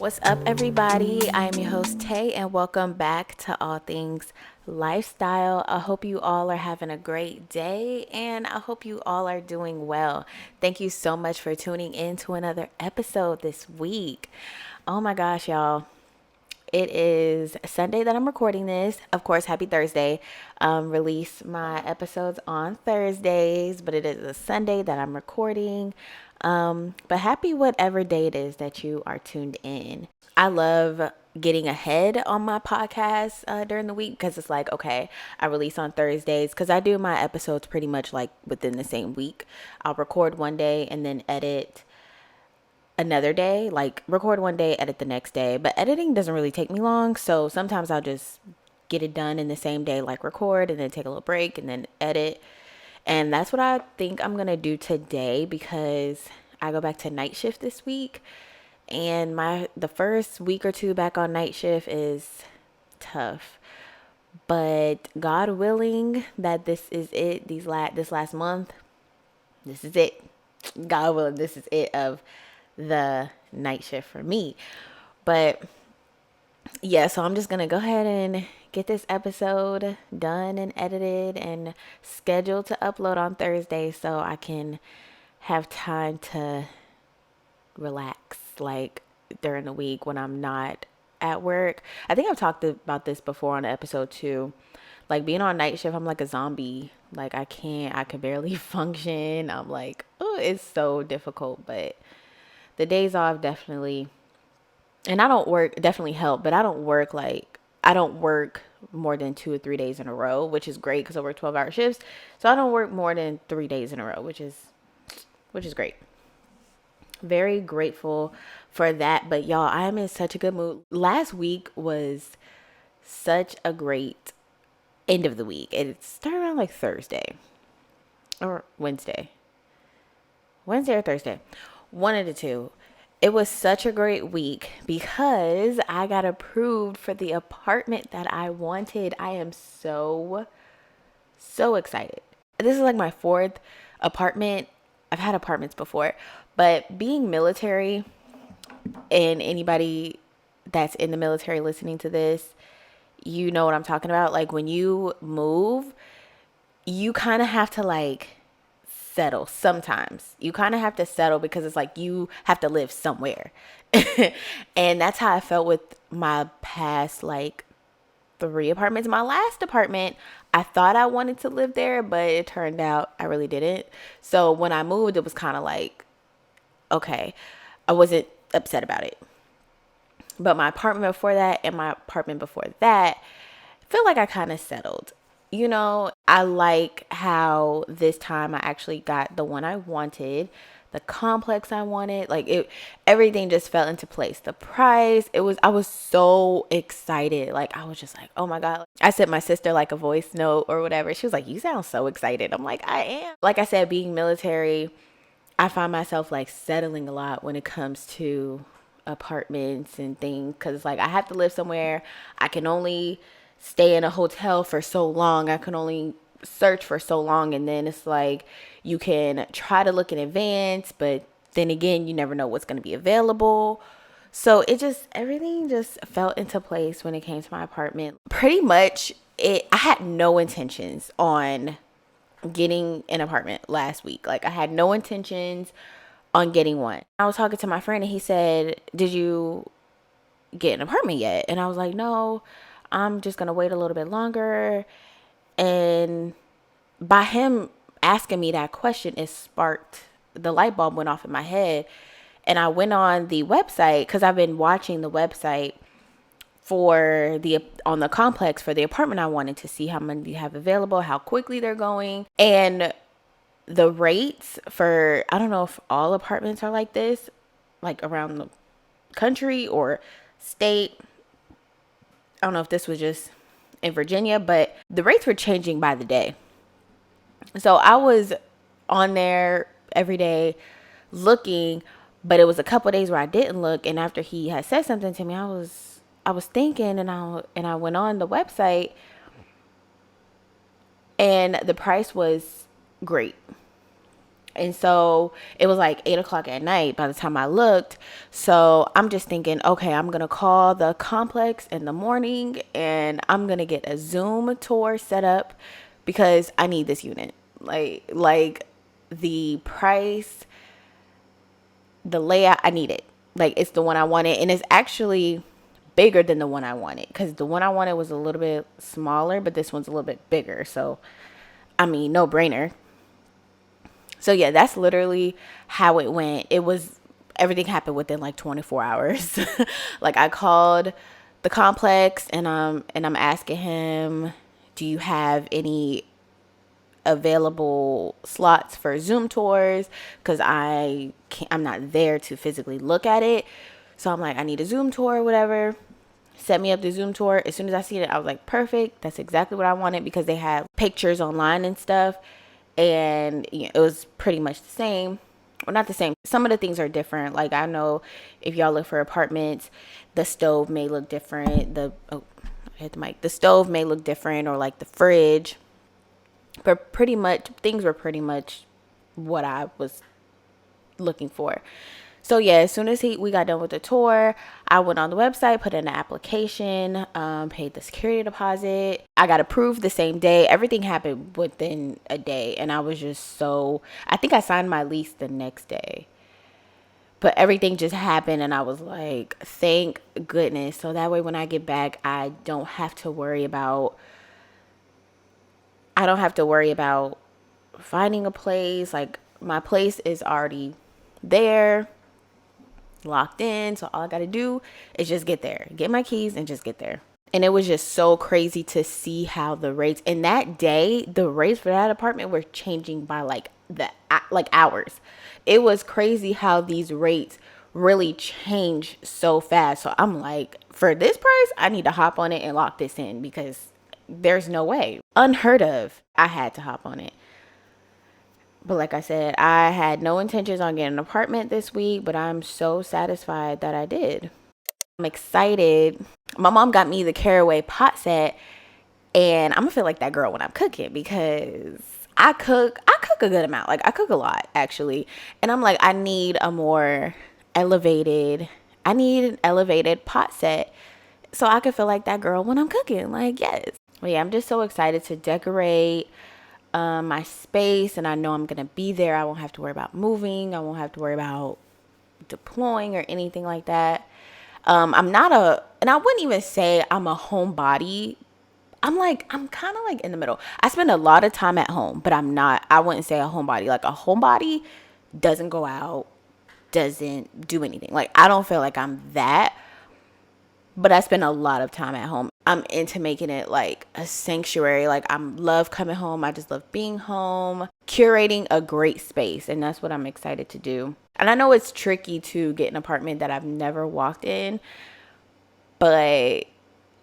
What's up, everybody? I am your host, Tay, and welcome back to All Things Lifestyle. I hope you all are having a great day, and I hope you all are doing well. Thank you so much for tuning in to another episode this week. Oh my gosh, y'all. It is Sunday that I'm recording this. Of course, happy Thursday. Release my episodes on Thursdays, but it is a Sunday that I'm recording. But happy whatever day it is that you are tuned in. I love getting ahead on my podcast during the week because it's like, okay, I release on Thursdays because I do my episodes pretty much like within the same week. I'll record one day and then edit another day, like record one day, edit the next day. But editing doesn't really take me long, so sometimes I'll just get it done in the same day, like record and then take a little break and then edit. And that's what I think I'm gonna do today because I go back to night shift this week, and the first week or two back on night shift is tough. But God willing that this is it, this last month, this is it. God willing, this is it of the night shift for me. But yeah, so I'm just gonna go ahead and get this episode done and edited and scheduled to upload on Thursday so I can have time to relax like during the week when I'm not at work. I think I've talked about this before on episode 2. Like being on night shift, I'm like a zombie. Like I could barely function. I'm like, oh, it's so difficult. But the days off definitely, and I don't work, definitely help, but I don't work more than 2 or 3 days in a row, which is great because I work 12-hour shifts. So I don't work more than 3 days in a row, which is great. Very grateful for that. But y'all, I am in such a good mood. Last week was such a great end of the week. It started around like Thursday or Wednesday or Thursday. One of the two. It was such a great week because I got approved for the apartment that I wanted. I am so excited. This is like my 4th apartment. I've had apartments before, but being military, and anybody that's in the military listening to this, you know what I'm talking about. Like when you move, you kind of have to like settle. Sometimes you kind of have to settle because it's like you have to live somewhere. And that's how I felt with my past like 3 apartments. My last apartment, I thought I wanted to live there, but it turned out I really didn't. So when I moved, it was kind of like, okay, I wasn't upset about it. But my apartment before that and my apartment before that, I feel like I kind of settled. You know, I like how this time I actually got the one I wanted, the complex I wanted. Like everything just fell into place. The price, I was so excited. Like I was just like, oh my God. I sent my sister like a voice note or whatever. She was like, you sound so excited. I'm like, I am. Like I said, being military, I find myself like settling a lot when it comes to apartments and things. Cause like I have to live somewhere. I can only stay in a hotel for so long. I can only search for so long. And then it's like you can try to look in advance, but then again, you never know what's going to be available. So everything just fell into place when it came to my apartment. Pretty much I had no intentions on getting an apartment last week. Like I had no intentions on getting one. I was talking to my friend and he said, did you get an apartment yet? And I was like, no, I'm just going to wait a little bit longer. And by him asking me that question, the light bulb went off in my head. And I went on the website because I've been watching the website on the complex for the apartment I wanted to see how many they have available, how quickly they're going. And the rates for, I don't know if all apartments are like this, like around the country or state. I don't know if this was just in Virginia, but the rates were changing by the day. So I was on there every day looking, but it was a couple of days where I didn't look. And after he had said something to me, I was thinking, and I went on the website, and the price was great. And so it was like 8 o'clock at night by the time I looked. So I'm just thinking, okay, I'm going to call the complex in the morning and I'm going to get a Zoom tour set up because I need this unit. Like the price, the layout, I need it. Like, it's the one I wanted. And it's actually bigger than the one I wanted, because the one I wanted was a little bit smaller, but this one's a little bit bigger. So, I mean, no brainer. So yeah, that's literally how it went. Everything happened within like 24 hours. Like, I called the complex and I'm asking him, do you have any available slots for Zoom tours? Because I'm not there to physically look at it. So I'm like, I need a Zoom tour or whatever. Set me up the Zoom tour. As soon as I seen it, I was like, perfect. That's exactly what I wanted, because they had pictures online and stuff. And it was pretty much the same. Well, not the same. Some of the things are different. Like, I know if y'all look for apartments, the stove may look different. I hit the mic. The stove may look different, or like the fridge. But pretty much, things were pretty much what I was looking for. So yeah, as soon as we got done with the tour, I went on the website, put in an application, paid the security deposit. I got approved the same day. Everything happened within a day. And I was just I think I signed my lease the next day. But everything just happened, and I was like, thank goodness. So that way when I get back, I don't have to worry about finding a place. Like, my place is already there, locked in. So all I got to do is just get there, get my keys, and just get there. And it was just so crazy to see how the rates in that day, the rates for that apartment were changing by like hours. It was crazy how these rates really change so fast. So I'm like, for this price, I need to hop on it and lock this in, because there's no way. Unheard of. I had to hop on it. But like I said, I had no intentions on getting an apartment this week, but I'm so satisfied that I did. I'm excited. My mom got me the caraway pot set, and I'm gonna feel like that girl when I'm cooking, because I cook a good amount. Like, I cook a lot, actually. And I'm like, I need an elevated pot set so I can feel like that girl when I'm cooking. Like, yes. Well, yeah, I'm just so excited to decorate my space, and I know I'm gonna be there. I won't have to worry about moving. I won't have to worry about deploying or anything like that. And I wouldn't even say I'm a homebody. I'm kind of like in the middle. I spend a lot of time at home, but I wouldn't say a homebody. Like, a homebody doesn't go out, doesn't do anything. Like, I don't feel like I'm that, but I spend a lot of time at home. I'm into making it like a sanctuary. Like, I love coming home. I just love being home, curating a great space. And that's what I'm excited to do. And I know it's tricky to get an apartment that I've never walked in, but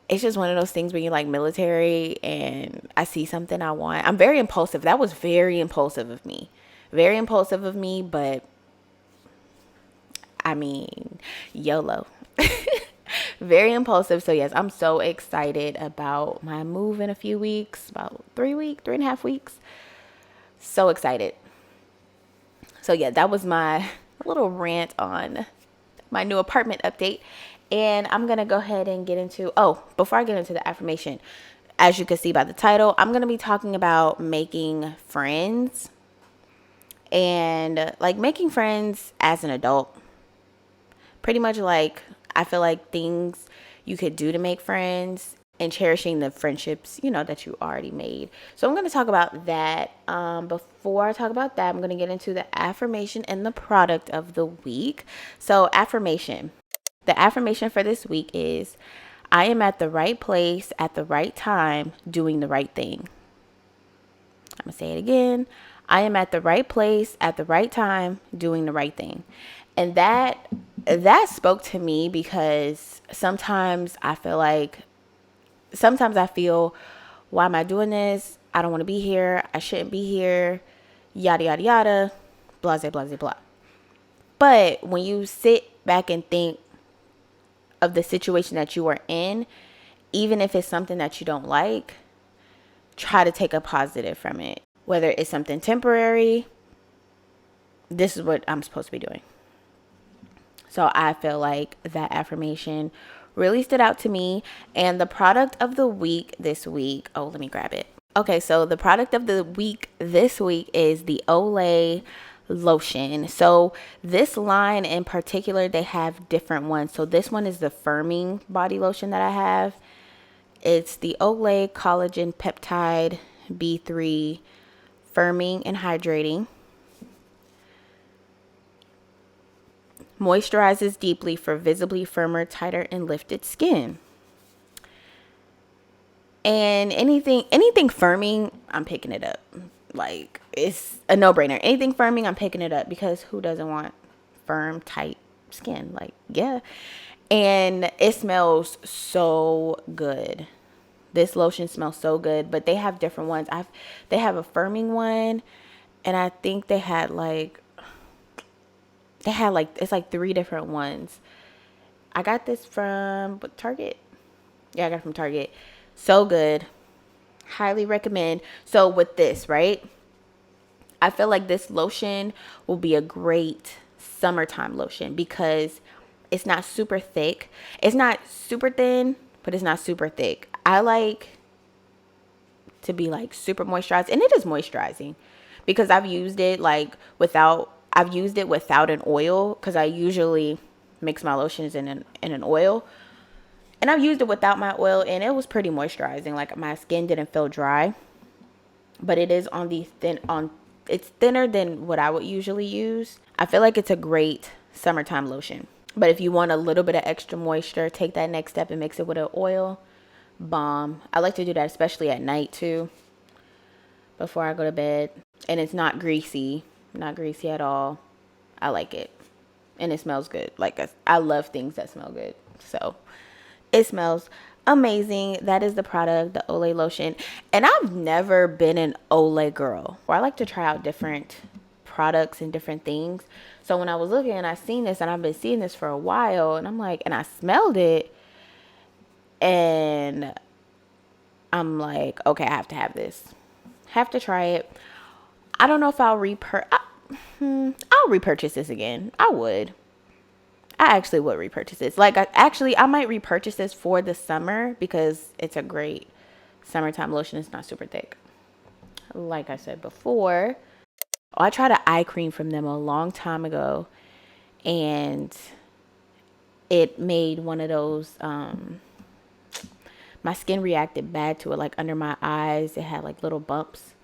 it's just one of those things when you're like military and I see something I want. I'm very impulsive. That was very impulsive of me. Very impulsive of me, but I mean, YOLO. Very impulsive. So yes, I'm so excited about my move in a few weeks, about 3.5 weeks. So excited. So yeah, that was my little rant on my new apartment update. And I'm going to go ahead and before I get into the affirmation, as you can see by the title, I'm going to be talking about making friends, and like making friends as an adult. Pretty much, like, I feel like things you could do to make friends, and cherishing the friendships, that you already made. So I'm going to talk about that. Before I talk about that, I'm going to get into the affirmation and the product of the week. So affirmation. The affirmation for this week is, I am at the right place at the right time doing the right thing. I'm going to say it again. I am at the right place at the right time doing the right thing. And that spoke to me, because sometimes I feel, why am I doing this? I don't want to be here. I shouldn't be here. Yada, yada, yada. Blah, blah, blah, blah. But when you sit back and think of the situation that you are in, even if it's something that you don't like, try to take a positive from it. Whether it's something temporary, this is what I'm supposed to be doing. So I feel like that affirmation really stood out to me. And the product of the week this week, oh, let me grab it. Okay, so the product of the week this week is the Olay lotion. So this line in particular, they have different ones. So this one is the firming body lotion that I have. It's the Olay Collagen Peptide B3 firming and hydrating. Moisturizes deeply for visibly firmer, tighter, and lifted skin. And anything firming, I'm picking it up. Like, it's a no-brainer. Anything firming, I'm picking it up, because who doesn't want firm, tight skin? Like, yeah. And it smells so good. This lotion smells so good, but they have different ones. They have a firming one, and I think they had like it's like 3 different ones. I got this from Target. Yeah, I got it from Target. So good. Highly recommend. So with this, right? I feel like this lotion will be a great summertime lotion because it's not super thick. It's not super thin, but it's not super thick. I like to be like super moisturized, and it is moisturizing because I've used it without an oil, because I usually mix my lotions in an oil, and I've used it without my oil, and it was pretty moisturizing. Like, my skin didn't feel dry, but it is it's thinner than what I would usually use. I feel like it's a great summertime lotion. But if you want a little bit of extra moisture, take that next step and mix it with an oil. Bomb. I like to do that especially at night too, before I go to bed. And it's not greasy at all. I like it, and it smells good. Like, I love things that smell good, so it smells amazing. That is the product, the Olay lotion. And I've never been an Olay girl, where I like to try out different products and different things. So when I was looking, and I seen this, and I've been seeing this for a while, and I'm like, and I smelled it, and I'm like, okay, I have to have this. Have to try it. I don't know if I'll repurchase this again. I actually would repurchase this. Like, I might repurchase this for the summer, because it's a great summertime lotion. It's not super thick. Like I said before, I tried an eye cream from them a long time ago, and it made one of those, my skin reacted bad to it, like under my eyes. It had like little bumps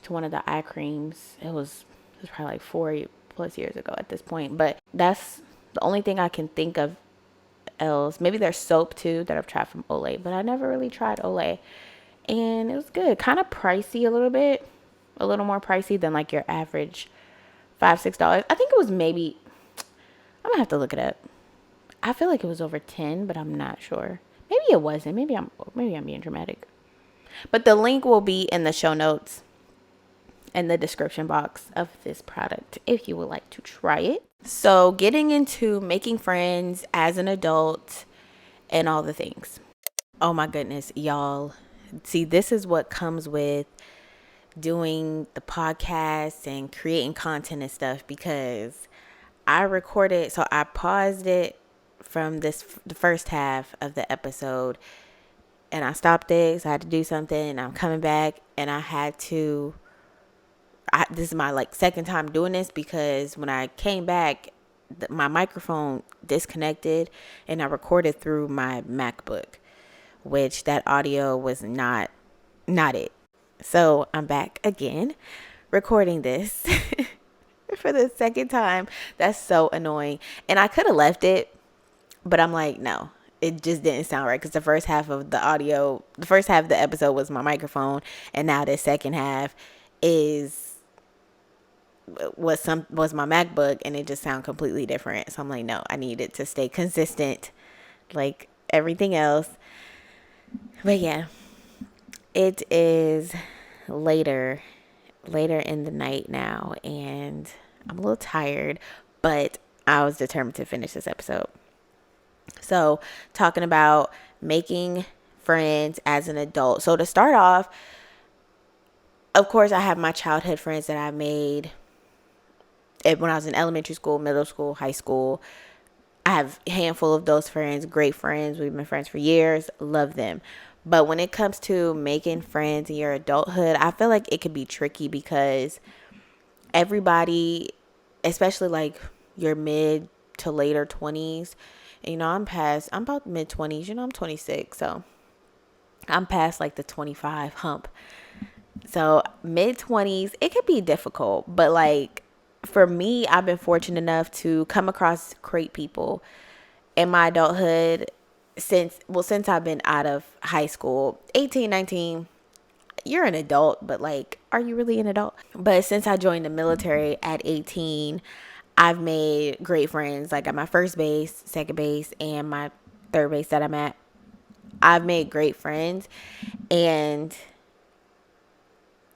to one of the eye creams. It was probably like 4+ years ago at this point, but that's the only thing I can think of else. Maybe there's soap too that I've tried from Olay, but I never really tried Olay, and it was good. Kind of pricey a little bit, a little more pricey than like your average $5-6. I think it was maybe, I'm gonna have to look it up. I feel like it was over 10, but I'm not sure. Maybe it wasn't. Maybe I'm being dramatic. But the link will be in the show notes and the description box of this product if you would like to try it. So, getting into making friends as an adult and all the things. Oh my goodness, y'all. See, this is what comes with doing the podcast and creating content and stuff, because I recorded, so I paused it from the first half of the episode, and I stopped it, so I had to do something, and I'm coming back, and this is my like second time doing this, because when I came back, my microphone disconnected, and I recorded through my MacBook, which that audio was not it. So I'm back again recording this for the second time. That's so annoying. And I could have left it, but I'm like, no, it just didn't sound right, because the first half of the episode was my microphone, and now the second half was my MacBook, and it just sounded completely different. So I'm like, no, I need it to stay consistent like everything else. But yeah, it is later in the night now, and I'm a little tired, but I was determined to finish this episode. So, talking about making friends as an adult. So, to start off, of course, I have my childhood friends that I made when I was in elementary school, middle school, high school. I have a handful of those friends, great friends. We've been friends for years, love them. But when it comes to making friends in your adulthood, I feel like it could be tricky because everybody, especially like your mid to later 20s, and, I'm about mid 20s, I'm 26, so I'm past like the 25 hump. So mid 20s, it could be difficult, but like for me, I've been fortunate enough to come across great people in my adulthood since I've been out of high school. 18, 19, you're an adult, but like, are you really an adult? But since I joined the military at 18, I've made great friends. Like at my first base, second base, and my third base that I'm at, I've made great friends and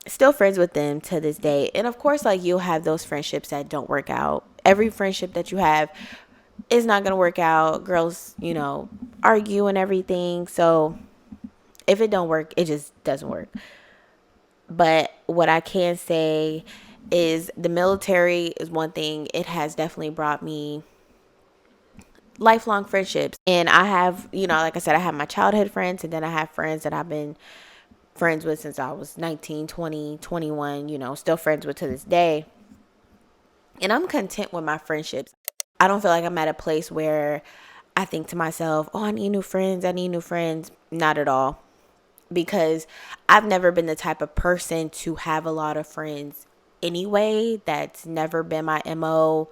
still friends with them to this day. And of course, like you'll have those friendships that don't work out. Every friendship that you have is not going to work out. Girls, argue and everything. So if it don't work, it just doesn't work. But what I can say is the military is one thing. It has definitely brought me lifelong friendships. And I have, like I said, I have my childhood friends, and then I have friends that I've been friends with since I was 19, 20, 21, still friends with to this day. And I'm content with my friendships. I don't feel like I'm at a place where I think to myself, oh, I need new friends. I need new friends. Not at all. Because I've never been the type of person to have a lot of friends anyway. That's never been my MO.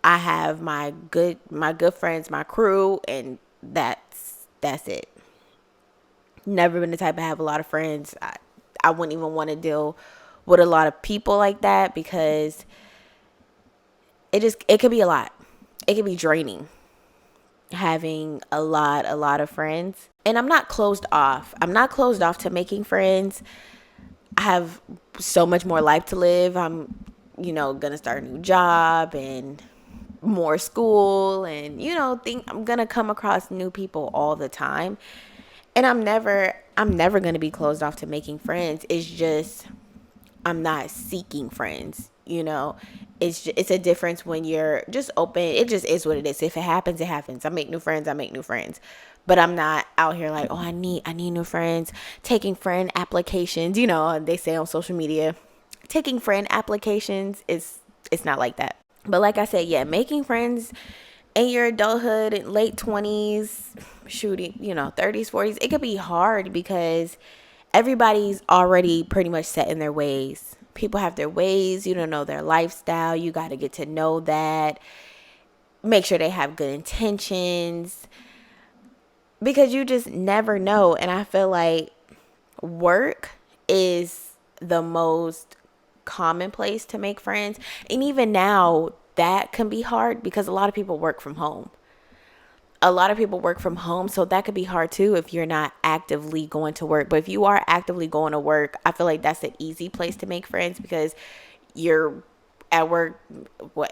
I have my good friends, my crew, and that's it. Never been the type to have a lot of friends. I wouldn't even want to deal with a lot of people like that because it could be a lot. It could be draining having a lot of friends. And I'm not closed off. I'm not closed off to making friends. I have so much more life to live. I'm, gonna start a new job and more school and, think I'm gonna come across new people all the time. And I'm never gonna be closed off to making friends. It's just I'm not seeking friends, It's a difference when you're just open. It just is what it is. If it happens, it happens. I make new friends. But I'm not out here like, oh, I need new friends, taking friend applications, they say on social media. Taking friend applications it's not like that. But like I said, yeah, making friends in your adulthood, in late 20s, shooting, 30s, 40s, it could be hard because everybody's already pretty much set in their ways. People have their ways. You don't know their lifestyle. You got to get to know that. Make sure they have good intentions because you just never know. And I feel like work is the most common place to make friends. And even now, that can be hard because a lot of people work from home. So that could be hard too if you're not actively going to work. But if you are actively going to work, I feel like that's an easy place to make friends because you're at work,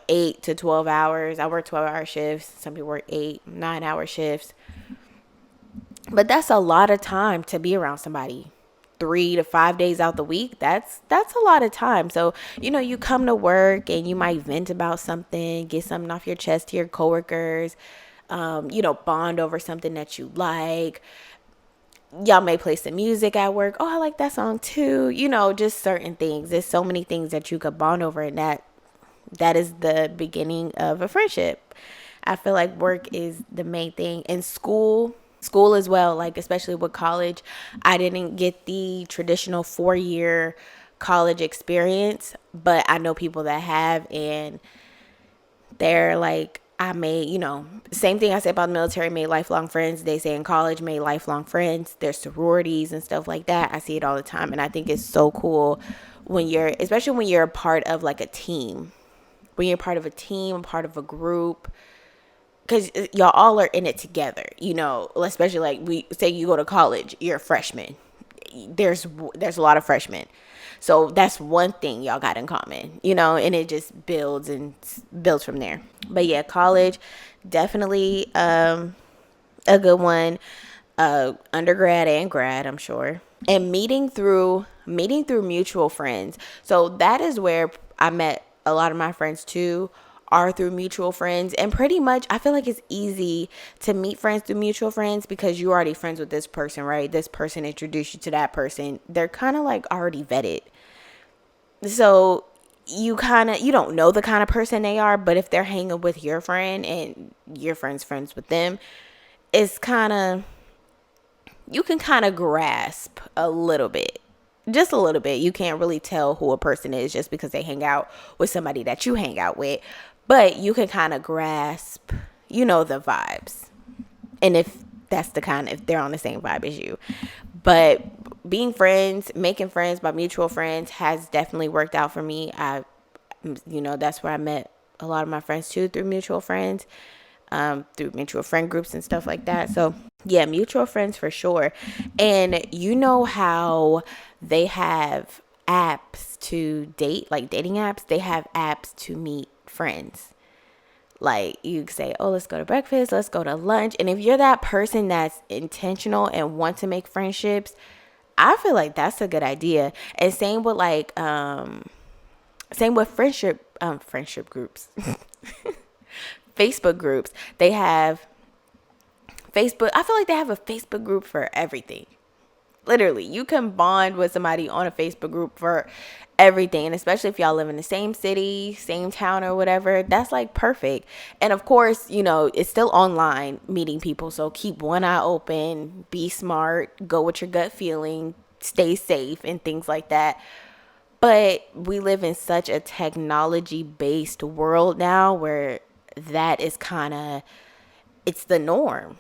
8 to 12 hours. I work 12-hour shifts. Some people work 8, 9-hour shifts. But that's a lot of time to be around somebody. 3 to 5 days out the week, that's a lot of time. So, you come to work and you might vent about something, get something off your chest to your coworkers, bond over something that you like. Y'all may play some music at work. Oh, I like that song too. Just certain things. There's so many things that you could bond over, and that is the beginning of a friendship. I feel like work is the main thing. And school as well, like especially with college. I didn't get the traditional 4-year college experience, but I know people that have, and they're like, I made, same thing I said about the military, made lifelong friends. They say in college, made lifelong friends. There's sororities and stuff like that. I see it all the time. And I think it's so cool especially when you're a part of like a team, when you're part of a team, part of a group, because y'all all are in it together, especially like we say you go to college, you're a freshman. There's a lot of freshmen. So that's one thing y'all got in common, and it just builds from there. But yeah, college, definitely a good one. Undergrad and grad, I'm sure. And meeting through mutual friends. So that is where I met a lot of my friends too are through mutual friends. And pretty much I feel like it's easy to meet friends through mutual friends because you're already friends with this person, right? This person introduced you to that person. They're kind of like already vetted. So you don't know the kind of person they are, but if they're hanging with your friend and your friend's friends with them, it's kind of, you can kind of grasp a little bit. Just a little bit. You can't really tell who a person is just because they hang out with somebody that you hang out with. But you can kind of grasp, the vibes. And if they're on the same vibe as you. But making friends by mutual friends has definitely worked out for me. That's where I met a lot of my friends too, through mutual friends. Through mutual friend groups and stuff like that. So yeah, mutual friends for sure. And you know how they have apps to date, like dating apps? They have apps to meet friends. Like you say, oh, let's go to breakfast, let's go to lunch. And if you're that person that's intentional and want to make friendships, I feel like that's a good idea. And same with friendship groups. Facebook groups. They have Facebook. I feel like they have a Facebook group for everything. Literally, you can bond with somebody on a Facebook group for everything. And especially if y'all live in the same city, same town or whatever, that's like perfect. And of course, it's still online meeting people. So keep one eye open, be smart, go with your gut feeling, stay safe and things like that. But we live in such a technology based world now where that is it's the norm.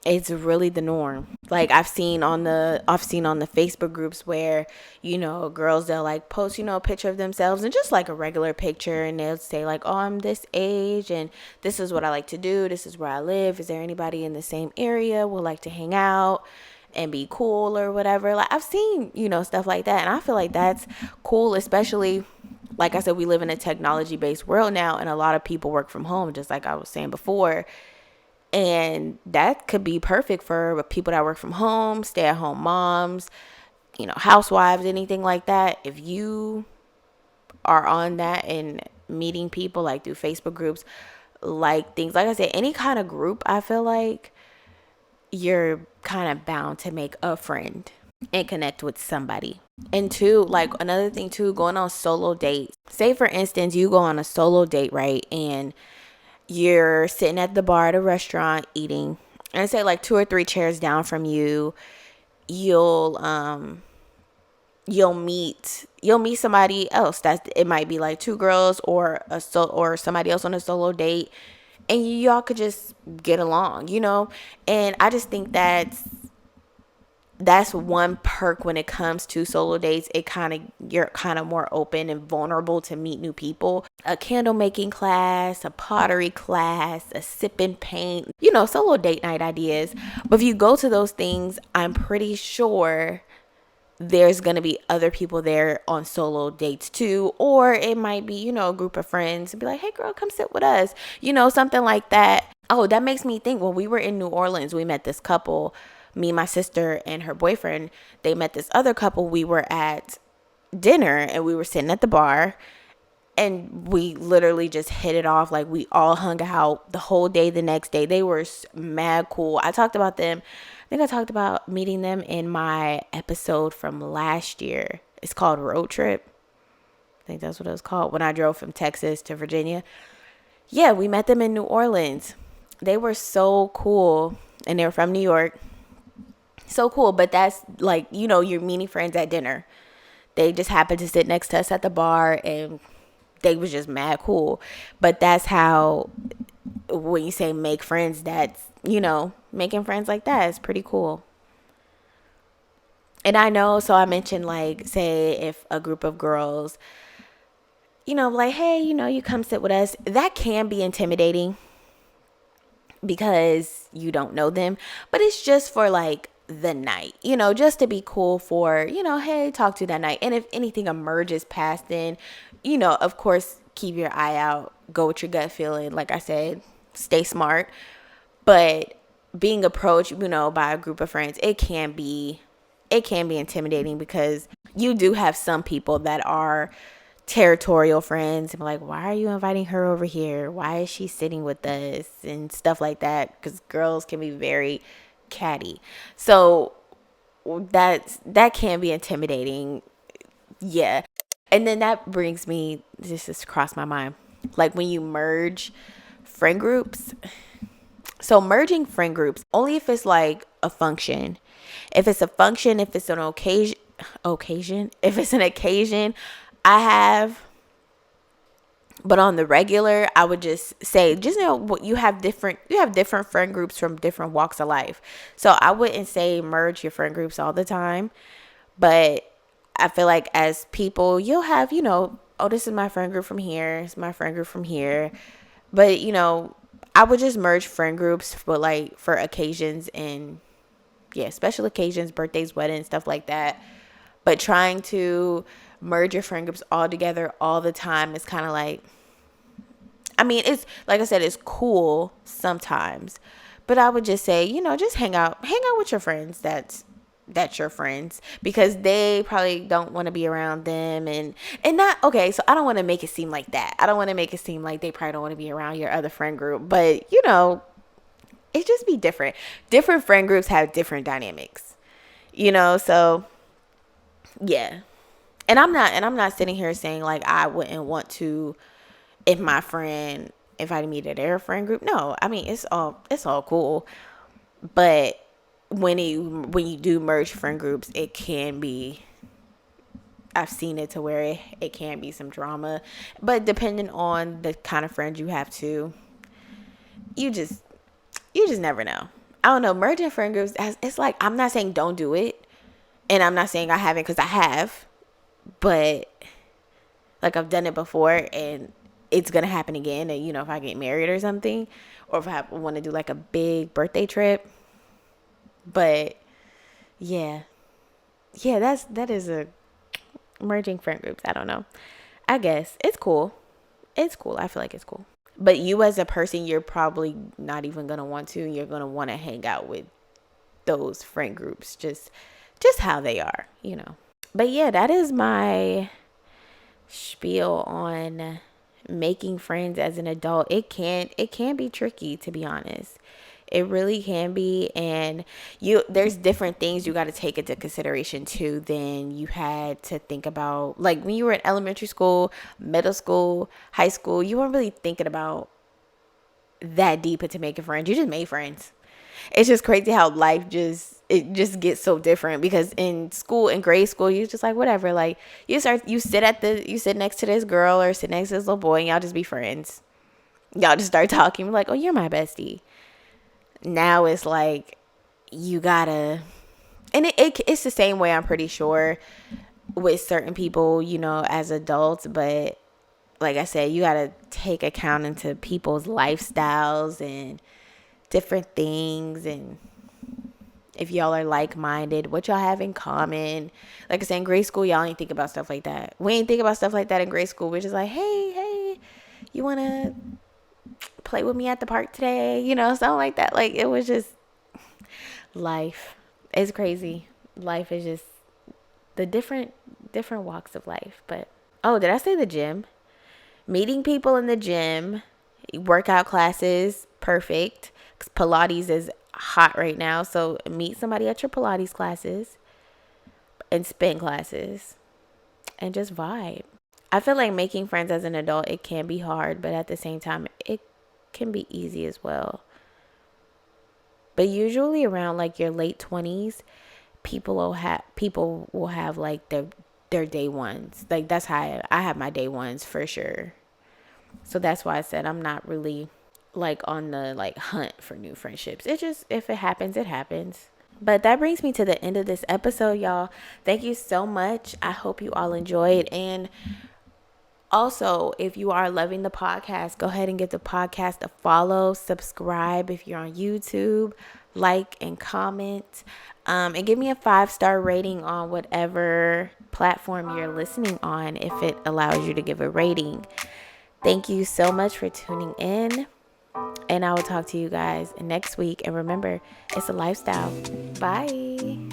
It's really the norm. Like I've seen on the Facebook groups where, girls, they'll like post, a picture of themselves and just like a regular picture, and they'll say like, oh, I'm this age and this is what I like to do. This is where I live. Is there anybody in the same area would like to hang out and be cool or whatever? Like I've seen, stuff like that. And I feel like that's cool, especially like I said, we live in a technology based world now, and a lot of people work from home, just like I was saying before. And that could be perfect for people that work from home, stay at home moms, housewives, anything like that. If you are on that and meeting people like through Facebook groups, like things, like I said, any kind of group, I feel like you're kind of bound to make a friend and connect with somebody. And two, like another thing too, going on solo dates. Say for instance, you go on a solo date, right? And you're sitting at the bar at a restaurant eating, and say like 2 or 3 chairs down from you, you'll meet somebody else. It might be like 2 girls or or somebody else on a solo date, and y'all could just get along, And I just think that's one perk when it comes to solo dates. You're kind of more open and vulnerable to meet new people. A candle making class, a pottery class, a sip and paint, solo date night ideas. But if you go to those things, I'm pretty sure there's going to be other people there on solo dates too. Or it might be, a group of friends and be like, hey girl, come sit with us, something like that. Oh, that makes me think, when we were in New Orleans, we met this couple, me, my sister, and her boyfriend. They met this other couple. We were at dinner and we were sitting at the bar, and we literally just hit it off. Like we all hung out the whole day. The next day, they were mad cool. I talked about them. I think I talked about meeting them in my episode from last year. It's called Road Trip. I think that's what it was called, when I drove from Texas to Virginia. Yeah, we met them in New Orleans. They were so cool, and they were from New York. So cool. But that's like, you're meeting friends at dinner. They just happened to sit next to us at the bar, and they was just mad cool. But that's how, when you say make friends, that's, making friends like that is pretty cool. And I know, so I mentioned, like, say if a group of girls, like, hey, you come sit with us, that can be intimidating because you don't know them. But it's just for like the night, just to be cool for, hey, talk to that night. And if anything emerges past then, of course, keep your eye out, go with your gut feeling. Like I said, stay smart. But being approached, by a group of friends, it can be intimidating, because you do have some people that are territorial friends and be like, why are you inviting her over here? Why is she sitting with us? And stuff like that. Because girls can be very catty. So that can be intimidating. Yeah. And then that brings me, this just crossed my mind. Like when you merge friend groups. So merging friend groups, only if it's like a function. If it's a function, if it's an if it's an occasion, I have. But on the regular, I would just say, just know what you have different friend groups from different walks of life. So I wouldn't say merge your friend groups all the time, but I feel like as people, you'll have, oh, this is my friend group from here, it's my friend group from here. But, I would just merge friend groups, but like for occasions and yeah, special occasions, birthdays, weddings, stuff like that. But trying to merge your friend groups all together all the time is kind of like, I mean, it's like I said, it's cool sometimes, but I would just say, just hang out with your friends. That's your friends, because they probably don't want to be around them, and not okay. So I don't want to make it seem like that. I don't want to make it seem like they probably don't want to be around your other friend group, but it just be different. Different friend groups have different dynamics, so yeah. And I'm not sitting here saying like I wouldn't want to if my friend invited me to their friend group. No, I mean it's all cool. But when you do merge friend groups, it can be, I've seen it to where it can be some drama. But depending on the kind of friends you have too, you just never know. I don't know. Merging friend groups, it's like, I'm not saying don't do it. And I'm not saying I haven't, because I have. But like I've done it before, and it's going to happen again. And, if I get married or something, or if I want to do like a big birthday trip. But yeah, that is a merging friend groups. I don't know. I guess it's cool. It's cool. I feel like it's cool. But you as a person, you're probably not even going to want to. You're going to want to hang out with those friend groups, just how they are. But yeah, that is my spiel on making friends as an adult. It can be tricky, to be honest. It really can be. And there's different things you got to take into consideration too than you had to think about. Like when you were in elementary school, middle school, high school, you weren't really thinking about that deep into making friends. You just made friends. It's just crazy how life it just gets so different, because in grade school, you just like, whatever. Like you sit next to this girl or sit next to this little boy, and y'all just be friends. Y'all just start talking like, oh, you're my bestie. Now it's like you gotta, and it's the same way, I'm pretty sure, with certain people, as adults. But like I said, you gotta take account into people's lifestyles and different things, and if y'all are like-minded, what y'all have in common. Like I said, in grade school, y'all ain't think about stuff like that. We ain't think about stuff like that in grade school. We're just like, hey, you want to play with me at the park today? Something like that. Like, it was just life. It's crazy. Life is just the different walks of life. But, oh, did I say the gym? Meeting people in the gym, workout classes, perfect. 'Cause Pilates is hot right now. So meet somebody at your Pilates classes and spin classes and just vibe. I feel like making friends as an adult, it can be hard, but at the same time, it can be easy as well. But usually around like your late 20s, people will have like their day ones. Like that's how I have my day ones for sure. So that's why I said I'm not really like on the like hunt for new friendships. It just, if it happens, it happens. But that brings me to the end of this episode, y'all. Thank you so much. I hope you all enjoyed. And also, if you are loving the podcast, go ahead and give the podcast a follow, subscribe if you're on YouTube, like and comment, and give me a 5-star rating on whatever platform you're listening on, if it allows you to give a rating. Thank you so much for tuning in, and I will talk to you guys next week. And remember, it's a lifestyle. Bye.